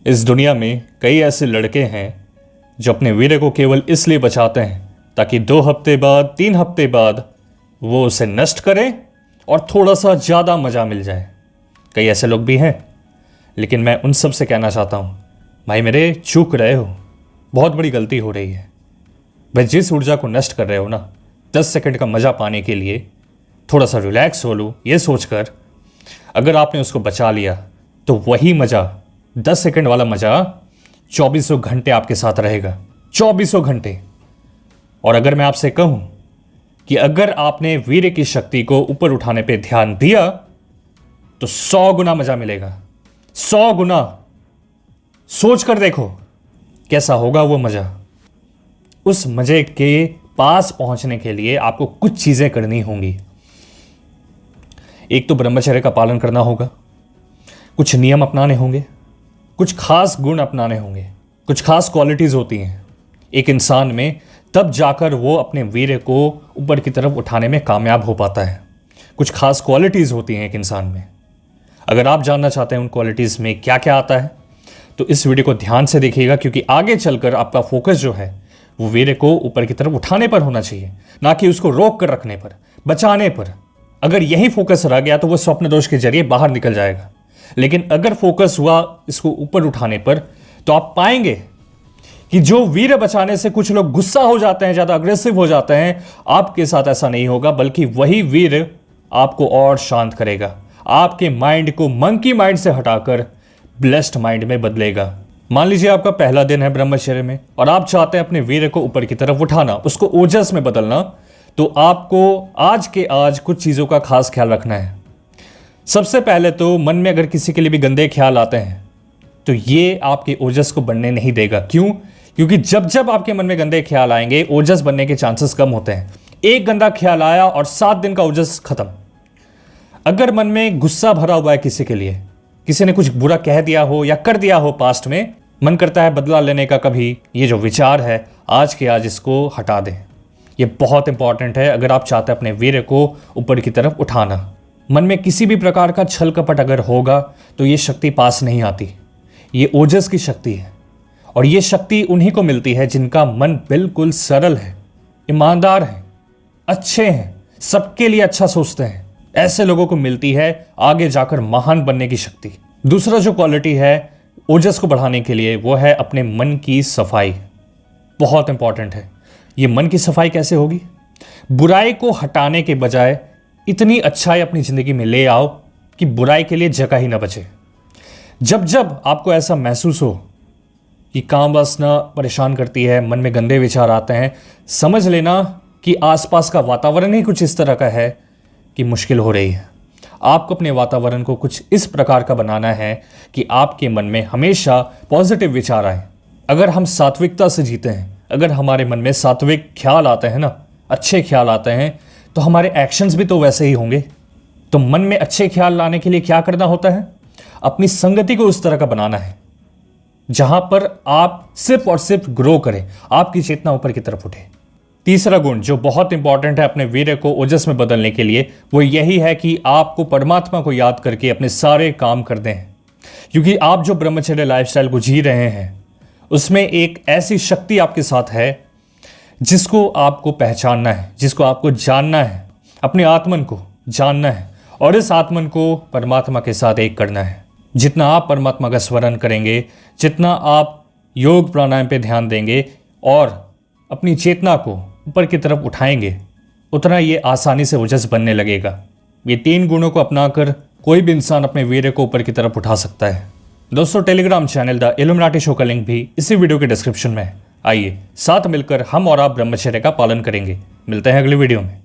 इस दुनिया में कई ऐसे लड़के हैं जो अपने वीर्य को केवल इसलिए बचाते हैं ताकि 2 हफ्ते बाद 3 हफ्ते बाद वो उसे नष्ट करें और थोड़ा सा ज़्यादा मज़ा मिल जाए। कई ऐसे लोग भी हैं, लेकिन मैं उन सब से कहना चाहता हूँ, भाई मेरे चूक रहे हो, बहुत बड़ी गलती हो रही है। भाई जिस ऊर्जा को नष्ट कर रहे हो ना, 10 सेकंड का मज़ा पाने के लिए थोड़ा सा रिलैक्स हो लूँ ये सोचकर, अगर आपने उसको बचा लिया तो वही मज़ा 10 सेकंड वाला मज़ा 2400 घंटे आपके साथ रहेगा, 2400 घंटे। और अगर मैं आपसे कहूं कि अगर आपने वीर्य की शक्ति को ऊपर उठाने पे ध्यान दिया तो 100 गुना मज़ा मिलेगा, 100 गुना। सोच कर देखो कैसा होगा वो मज़ा। उस मज़े के पास पहुंचने के लिए आपको कुछ चीज़ें करनी होंगी। एक तो ब्रह्मचर्य का पालन करना होगा, कुछ नियम अपनाने होंगे, कुछ खास गुण अपनाने होंगे, कुछ खास क्वालिटीज़ होती हैं एक इंसान में, तब जाकर वो अपने वीर्य को ऊपर की तरफ उठाने में कामयाब हो पाता है। कुछ खास क्वालिटीज़ होती हैं एक इंसान में। अगर आप जानना चाहते हैं उन क्वालिटीज़ में क्या क्या आता है तो इस वीडियो को ध्यान से देखिएगा, क्योंकि आगे चलकर आपका फोकस जो है वो वीर्य को ऊपर की तरफ उठाने पर होना चाहिए, ना कि उसको रोक कर रखने पर, बचाने पर। अगर यही फोकस रह गया तो वो स्वप्न दोष के जरिए बाहर निकल जाएगा। लेकिन अगर फोकस हुआ इसको ऊपर उठाने पर तो आप पाएंगे कि जो वीर्य बचाने से कुछ लोग गुस्सा हो जाते हैं, ज़्यादा अग्रेसिव हो जाते हैं, आपके साथ ऐसा नहीं होगा, बल्कि वही वीर्य आपको और शांत करेगा, आपके माइंड को मंकी माइंड से हटाकर ब्लेस्ड माइंड में बदलेगा। मान लीजिए आपका पहला दिन है ब्रह्मचर्य में और आप चाहते हैं अपने वीर्य को ऊपर की तरफ उठाना, उसको ओजस में बदलना, तो आपको आज के आज कुछ चीज़ों का खास ख्याल रखना है। सबसे पहले तो मन में अगर किसी के लिए भी गंदे ख्याल आते हैं तो ये आपके ओजस को बनने नहीं देगा। क्यों? क्योंकि जब जब आपके मन में गंदे ख्याल आएंगे ओजस बनने के चांसेस कम होते हैं। एक गंदा ख्याल आया और 7 दिन का ओजस खत्म। अगर मन में गुस्सा भरा हुआ है किसी के लिए, किसी ने कुछ बुरा कह दिया हो या कर दिया हो पास्ट में, मन करता है बदला लेने का, कभी ये जो विचार है आज के आज इसको हटा दें। ये बहुत इंपॉर्टेंट है अगर आप चाहते हैं अपने वीर्य को ऊपर की तरफ उठाना। मन में किसी भी प्रकार का छल कपट अगर होगा तो ये शक्ति पास नहीं आती। ये ओजस की शक्ति है और ये शक्ति उन्हीं को मिलती है जिनका मन बिल्कुल सरल है, ईमानदार है, अच्छे हैं, सबके लिए अच्छा सोचते हैं। ऐसे लोगों को मिलती है आगे जाकर महान बनने की शक्ति। दूसरा जो क्वालिटी है ओजस को बढ़ाने के लिए वो है अपने मन की सफाई। बहुत इंपॉर्टेंट है। ये मन की सफाई कैसे होगी? बुराई को हटाने के बजाय इतनी अच्छाई अपनी जिंदगी में ले आओ कि बुराई के लिए जगह ही ना बचे। जब जब आपको ऐसा महसूस हो कि काम वासना परेशान करती है, मन में गंदे विचार आते हैं, समझ लेना कि आसपास का वातावरण ही कुछ इस तरह का है कि मुश्किल हो रही है। आपको अपने वातावरण को कुछ इस प्रकार का बनाना है कि आपके मन में हमेशा पॉजिटिव विचार आए। अगर हम सात्विकता से जीते हैं, अगर हमारे मन में सात्विक ख्याल आते हैं ना, अच्छे ख्याल आते हैं, तो हमारे एक्शंस भी तो वैसे ही होंगे। तो मन में अच्छे ख्याल लाने के लिए क्या करना होता है? अपनी संगति को उस तरह का बनाना है जहां पर आप सिर्फ और सिर्फ ग्रो करें, आपकी चेतना ऊपर की तरफ उठे। तीसरा गुण जो बहुत इंपॉर्टेंट है अपने वीर्य को ओजस में बदलने के लिए वो यही है कि आपको परमात्मा को याद करके अपने सारे काम कर दें। क्योंकि आप जो ब्रह्मचर्य लाइफस्टाइल को जी रहे हैं उसमें एक ऐसी शक्ति आपके साथ है जिसको आपको पहचानना है, जिसको आपको जानना है, अपने आत्मन को जानना है और इस आत्मन को परमात्मा के साथ एक करना है। जितना आप परमात्मा का स्मरण करेंगे, जितना आप योग प्राणायाम पे ध्यान देंगे और अपनी चेतना को ऊपर की तरफ उठाएंगे, उतना ये आसानी से ओजस बनने लगेगा। ये 3 गुणों को अपनाकर कोई भी इंसान अपने वीर्य को ऊपर की तरफ उठा सकता है। दोस्तों, Telegram channel the illuminati show का लिंक भी इसी वीडियो के डिस्क्रिप्शन में है। आइए साथ मिलकर हम और आप ब्रह्मचर्य का पालन करेंगे। मिलते हैं अगली वीडियो में।